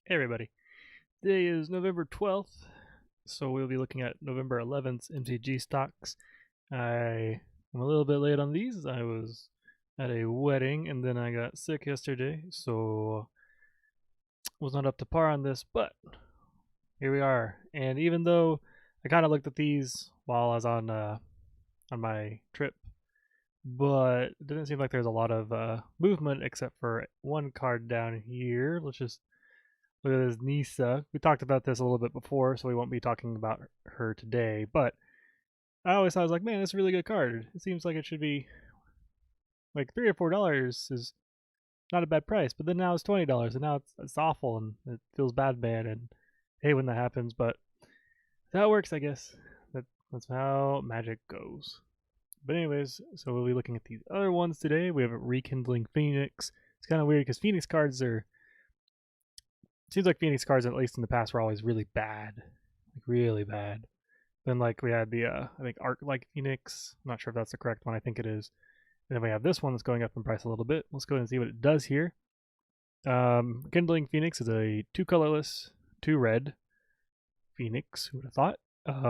Hey everybody, today is November 12th, so we'll be looking at November 11th's MTG stocks. I am a little bit late on these. I was at a wedding and then I got sick yesterday, so was not up to par on this, but here we are. And even though I kind of looked at these while I was on my trip, but it didn't seem like there's a lot of movement except for one card down here. Let's just look at this Nisa. We talked about this a little bit before, so we won't be talking about her today. But I always thought, I was like, man, this is a really good card. It seems like it should be like $3 or $4 is not a bad price. But then now it's $20, and now it's awful, and it feels bad, and I hate when that happens. But that's how it works, I guess. That's how Magic goes. But anyways, so we'll be looking at these other ones today. We have a Rekindling Phoenix. It's kind of weird because Phoenix cards are. Seems like Phoenix cards, at least in the past, were always really bad, like really bad. Then like we had the I think Arc like Phoenix. I'm not sure if that's the correct one. I think it is. And then we have this one that's going up in price a little bit. Let's go ahead and see what it does here. Kindling Phoenix is a 2 colorless, 2 red Phoenix. Who would have thought?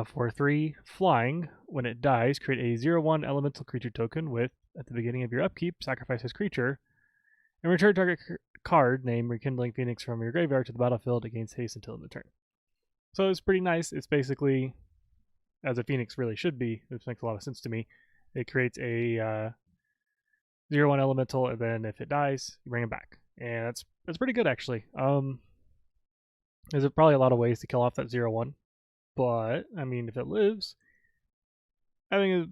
For 3 flying. When it dies, create a 0/1 elemental creature token with, at the beginning of your upkeep, sacrifice this creature, and return target card named Rekindling Phoenix from your graveyard to the battlefield. It gains haste until end of turn. So it's pretty nice. It's basically, as a Phoenix really should be, which makes a lot of sense to me. It creates a 0/1 elemental, and then if it dies, you bring it back. And that's pretty good, actually. There's probably a lot of ways to kill off that 0/1. But, I mean, if it lives, having a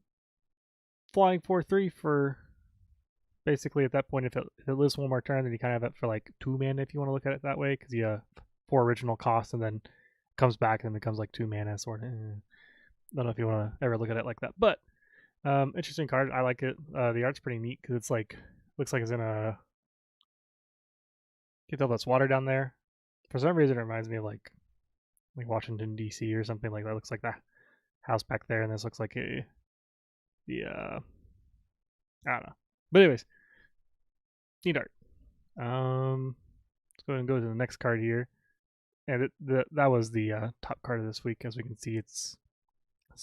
flying 4/3 for basically at that point, if it lives one more turn, then you kind of have it for like 2 mana if you want to look at it that way, because you have 4 original costs and then comes back and becomes like 2 mana sort of. Don't know if you want to ever look at it like that, but interesting card. I like it. The art's pretty neat because it's like looks like it's in a. You can tell that's water down there. For some reason, it reminds me of like Washington D.C. or something like that. It looks like that house back there, and this looks like the I don't know. But anyways, neat art. Let's go ahead and go to the next card here, and that was the top card of this week. As we can see, it's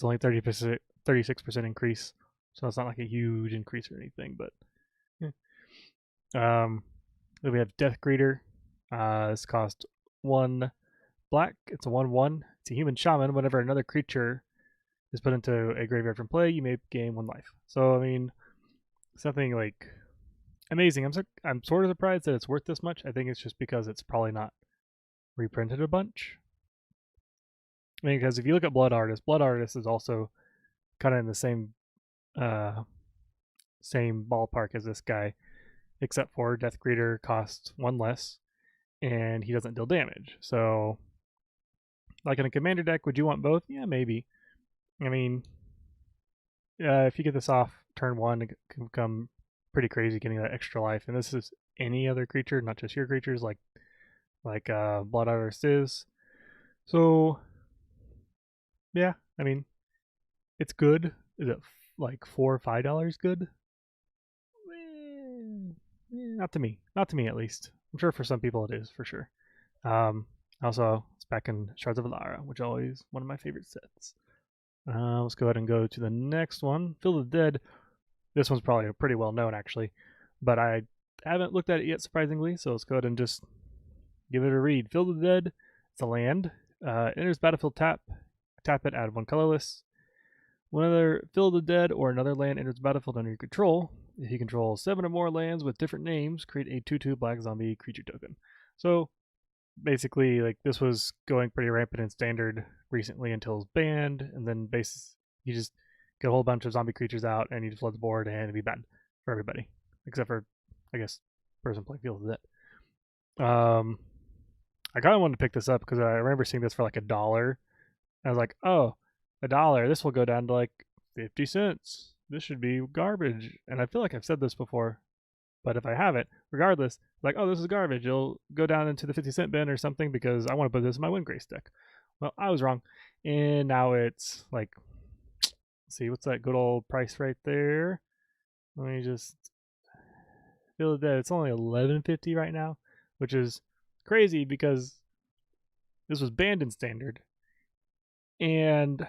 only 36% increase, so it's not like a huge increase or anything. But then we have Death Greeter. This cost 1 black. It's a 1/1. It's a human shaman. Whenever another creature is put into a graveyard from play, you may gain 1 life. So I mean, something like amazing. I'm sort of surprised that it's worth this much. I think it's just because it's probably not reprinted a bunch. I mean, because if you look at Blood Artist is also kind of in the same ballpark as this guy, except for Death Greeter costs 1 less, and he doesn't deal damage. So, like in a commander deck, would you want both? Yeah, maybe. I mean, if you get this off turn 1, it can become pretty crazy getting that extra life. And this is any other creature, not just your creatures, like Blood Artist is. So, yeah, I mean, it's good. Is it like $4 or $5 good? Not to me. Not to me, at least. I'm sure for some people it is, for sure. Also, it's back in Shards of Alara, which is always one of my favorite sets. Let's go ahead and go to the next one. Field of the Dead. This one's probably pretty well known, actually, but I haven't looked at it yet, surprisingly, so let's go ahead and just give it a read. Field of the Dead. It's a land. Enters battlefield tap it, add 1 colorless. Whenever Field of the Dead or another land enters the battlefield under your control, if you control 7 or more lands with different names, create a 2/2 black zombie creature token. So basically, like, this was going pretty rampant in standard recently until it was banned, and then you just get a whole bunch of zombie creatures out and you just flood the board and it'd be bad for everybody, except for, I guess, person playing Field of the Dead. I kind of wanted to pick this up because I remember seeing this for like $1. I was like, oh, $1. This will go down to like 50 cents. This should be garbage. And I feel like I've said this before, but if I haven't, regardless, like, oh, this is garbage. It'll go down into the 50-cent bin or something because I want to put this in my Windgrace deck. Well, I was wrong. And now it's like, see, what's that good old price right there? Let me just feel that it's only $11.50 right now, which is crazy because this was banned in Standard, and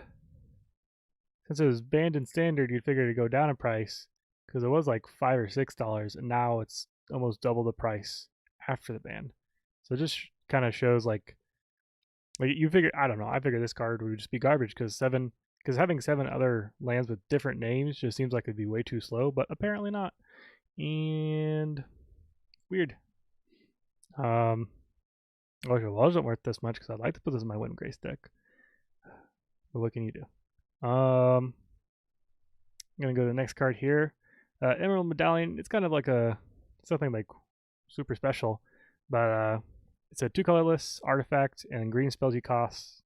since it was banned in Standard, you'd figure it'd go down in price because it was like $5 or $6, and now it's almost double the price after the ban. So it just kind of shows like you figure, I don't know, I figure this card would just be garbage because having 7 other lands with different names just seems like it'd be way too slow, but apparently not. And weird. I wish it wasn't worth this much because I'd like to put this in my Wind Grace deck. But what can you do? I'm gonna go to the next card here. Emerald Medallion. It's kind of like something like super special, but it's a 2 colorless artifact, and green spells you cast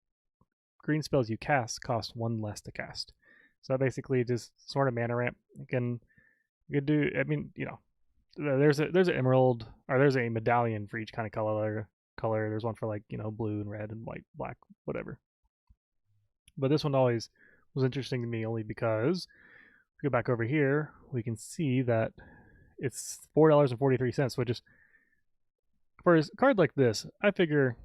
cost 1 less to cast. So basically, just sort of mana ramp. You can do. I mean, there's an emerald, or there's a medallion for each kind of color. There's one for like blue and red and white, black, whatever. But this one always was interesting to me only because if we go back over here, we can see that it's $4.43, which is, for a card like this, I figure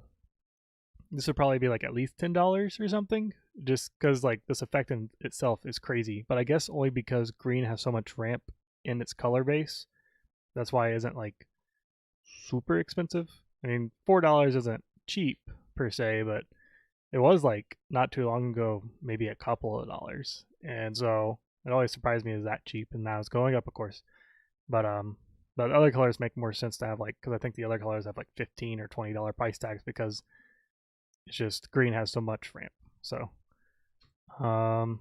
this would probably be like at least $10 or something, just because like this effect in itself is crazy. But I guess only because green has so much ramp in its color base, that's why it isn't like super expensive. I mean, $4 isn't cheap per se, but it was like not too long ago, maybe a couple of dollars, and so it always surprised me it was that cheap. And now it's going up, of course, but other colors make more sense to have, like, because I think the other colors have like $15 or $20 price tags because it's just green has so much ramp. So, then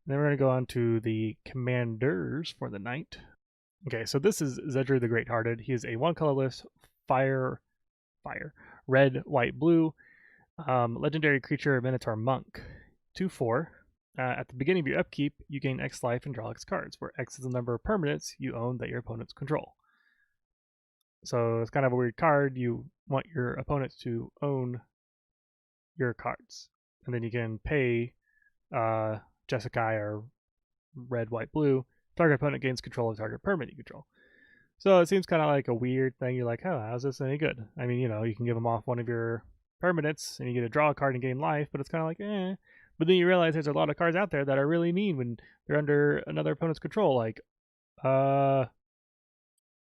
we're gonna go on to the commanders for the night. Okay, so this is Zedruu the Greathearted. He is a 1 colorless fire, red, white, blue. Legendary creature, Minotaur Monk, 2/4. At the beginning of your upkeep, you gain X life and draw X cards, where X is the number of permanents you own that your opponents control. So it's kind of a weird card. You want your opponents to own your cards, and then you can pay Jessica or red, white, blue. Target opponent gains control of target permanent you control. So it seems kind of like a weird thing. You're like, oh, how's this any good? I mean, you can give them off one of your permanents and you get to draw a card and gain life, but it's kind of like, eh. But then you realize there's a lot of cards out there that are really mean when they're under another opponent's control. Like,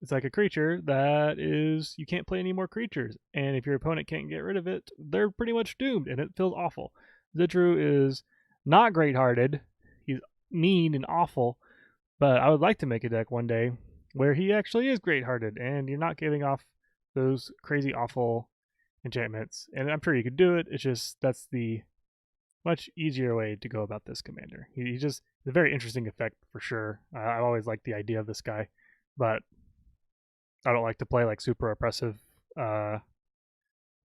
it's like a creature that is, you can't play any more creatures, and if your opponent can't get rid of it, they're pretty much doomed, and it feels awful. Zedruu is not great-hearted. He's mean and awful, but I would like to make a deck one day where he actually is great-hearted, and you're not giving off those crazy, awful enchantments. And I'm sure you could do it. It's just that's the much easier way to go about this commander. He just a very interesting effect for sure. I always liked the idea of this guy, but I don't like to play like super oppressive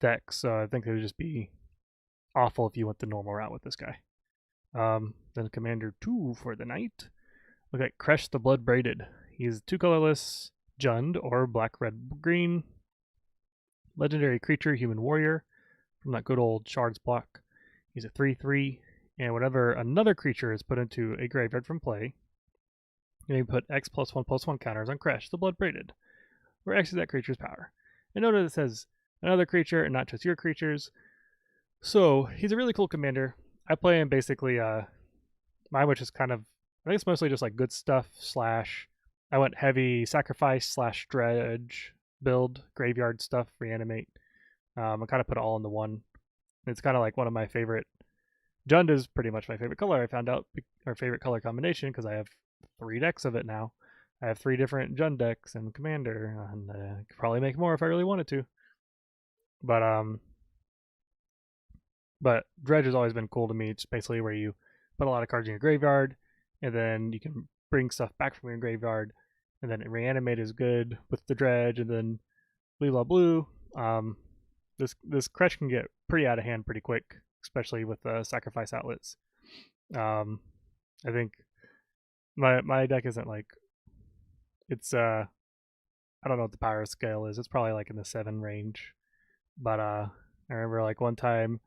decks, so I think it would just be awful if you went the normal route with this guy. Then Commander 2 for the night. Look at Kresh the Blood Braided. He's 2 colorless, Jund, or black, red, green. Legendary creature, human warrior, from that good old Shards block. He's a 3/3, and whenever another creature is put into a graveyard from play, you may put X +1/+1 counters on Kresh the Blood Braided, where X is that creature's power. And note that it says another creature and not just your creatures. So he's a really cool commander. I play him basically, mine, which is kind of, I think it's mostly just like good stuff / I went heavy sacrifice / dredge build, graveyard stuff, reanimate. I kind of put it all into one. It's kind of like one of my favorite. Jund is pretty much my favorite color. I found out our favorite color combination because I have 3 decks of it now. I have 3 different Jund decks and Commander, and I could probably make more if I really wanted to. But Dredge has always been cool to me. It's basically where you put a lot of cards in your graveyard, and then you can bring stuff back from your graveyard, and then reanimate is good with the Dredge, and then blue. This Kresh can get pretty out of hand pretty quick, especially with the sacrifice outlets. I think my deck isn't like, it's I don't know what the power scale is. It's probably like in the 7 range. But I remember like one time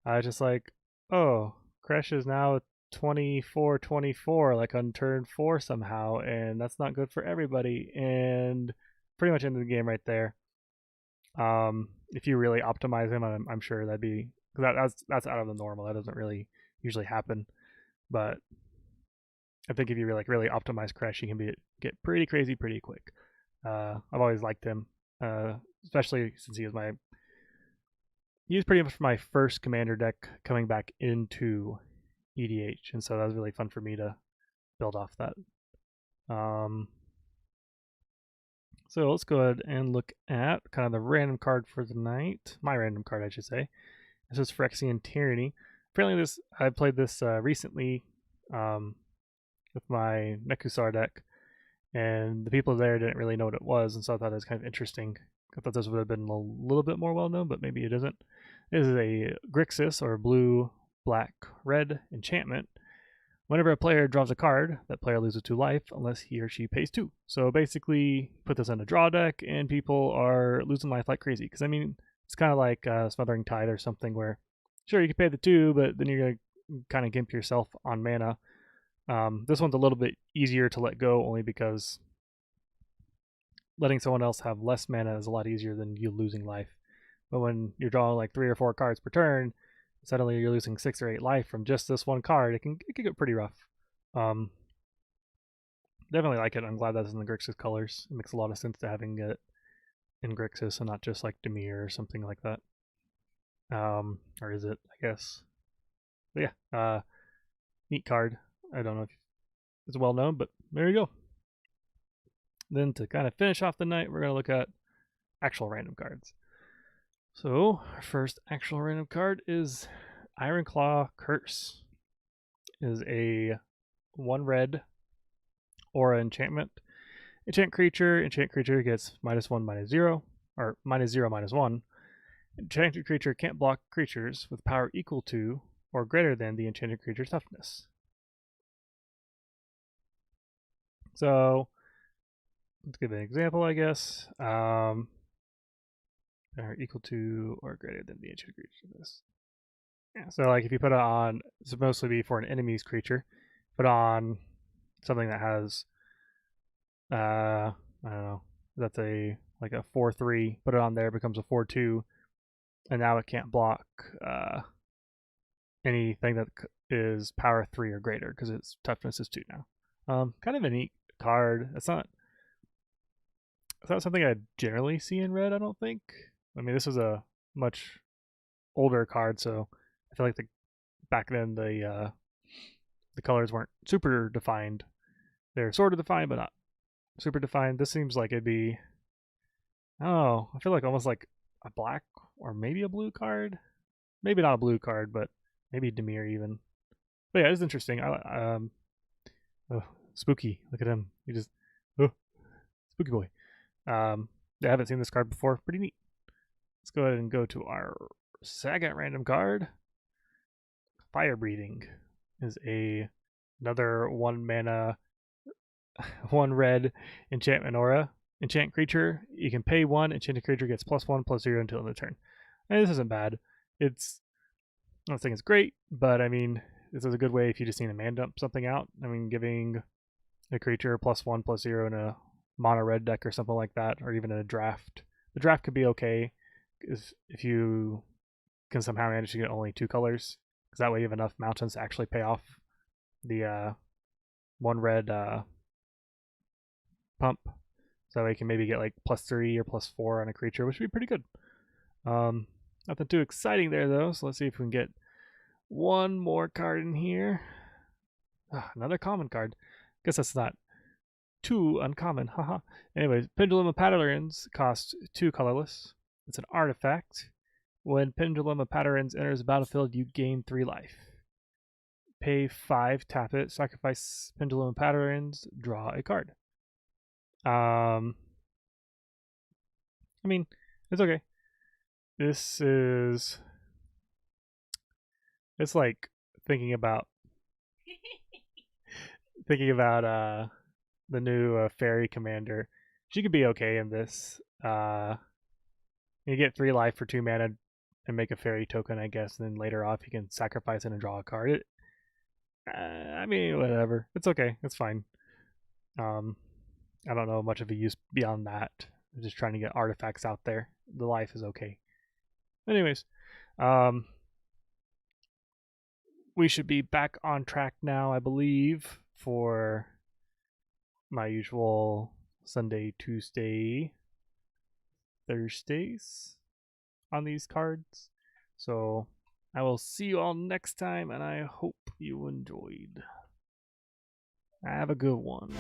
I was just like, oh, Kresh is now 24/24, like on turn 4 somehow, and that's not good for everybody. And pretty much ended the game right there. If you really optimize him, I'm sure that'd be that's out of the normal. That doesn't really usually happen, but I think if you really optimize Crash, you can get pretty crazy pretty quick. I've always liked him, especially since he was pretty much my first commander deck coming back into EDH, and so that was really fun for me to build off that. So let's go ahead and look at kind of the random card for the night. My random card, I should say. This is Phyrexian Tyranny. Apparently, I played this recently with my Nekusar deck, and the people there didn't really know what it was, and so I thought it was kind of interesting. I thought this would have been a little bit more well known, but maybe it isn't. This is a Grixis, or blue, black, red enchantment. Whenever a player draws a card, that player loses 2 life unless he or she pays 2. So basically, put this in a draw deck, and people are losing life like crazy. Because I mean, it's kind of like Smothering Tide or something where, sure, you can pay the 2, but then you're going to kind of gimp yourself on mana. This one's a little bit easier to let go, only because letting someone else have less mana is a lot easier than you losing life. But when you're drawing like 3 or 4 cards per turn, suddenly you're losing 6 or 8 life from just this one card. It can get pretty rough. Definitely like it. I'm glad that's in the Grixis colors. It makes a lot of sense to having it in Grixis and not just like Dimir or something like that. Or is it, I guess? But yeah, neat card. I don't know if it's well known, but there you go. Then to kind of finish off the night, we're going to look at actual random cards. So our first actual random card is Ironclaw Curse. It is a 1 red aura enchantment. Enchant creature gets -1/-0, or -0/-1. Enchanted creature can't block creatures with power equal to or greater than the enchanted creature's toughness. So let's give an example, I guess. Power equal to or greater than the enchanted creature's. Yeah, so like if you put it on, it's mostly be for an enemy's creature. Put on something that has, I don't know, that's a 4/3. Put it on there, becomes a 4/2, and now it can't block anything that is power 3 or greater because its toughness is 2 now. Kind of a neat card. It's not something I generally see in red, I don't think. I mean, this is a much older card, so I feel like back then the colors weren't super defined. They're sort of defined, but not super defined. This seems like it'd be, I feel like almost like a black or maybe a blue card. Maybe not a blue card, but maybe Dimir even. But yeah, it's interesting. Spooky. Look at him. He just, spooky boy. I haven't seen this card before. Pretty neat. Let's go ahead and go to our Sagat random card. Fire Breathing is another 1 mana, 1 red enchantment aura. Enchant creature, you can pay 1, enchanted creature gets +1/+0 until end of turn. And this isn't bad. I don't think it's great, but I mean, this is a good way if you just need to man dump something out. I mean, giving a creature +1/+0 in a mono red deck or something like that, or even in a draft. The draft could be okay if you can somehow manage to get only 2 colors, because that way you have enough mountains to actually pay off the 1 red pump. So that way you can maybe get like +3 or +4 on a creature, which would be pretty good. Nothing too exciting there though, so let's see if we can get one more card in here. Another common card. Guess that's not too uncommon, haha. Anyways, Pendulum of Patterns costs 2 colorless. It's an artifact. When Pendulum of Patterns enters the battlefield, you gain 3 life. Pay 5, tap it, sacrifice Pendulum of Patterns, draw a card. I mean, it's okay. It's like thinking about the new fairy commander. She could be okay in this. You get 3 life for 2 mana and make a fairy token, I guess, and then later off you can sacrifice it and draw a card. I mean, whatever. It's okay. It's fine. I don't know much of a use beyond that. I'm just trying to get artifacts out there. The life is okay. Anyways, we should be back on track now, I believe, for my usual Sunday, Tuesday, Thursdays on these cards. So I will see you all next time, and I hope you enjoyed. Have a good one.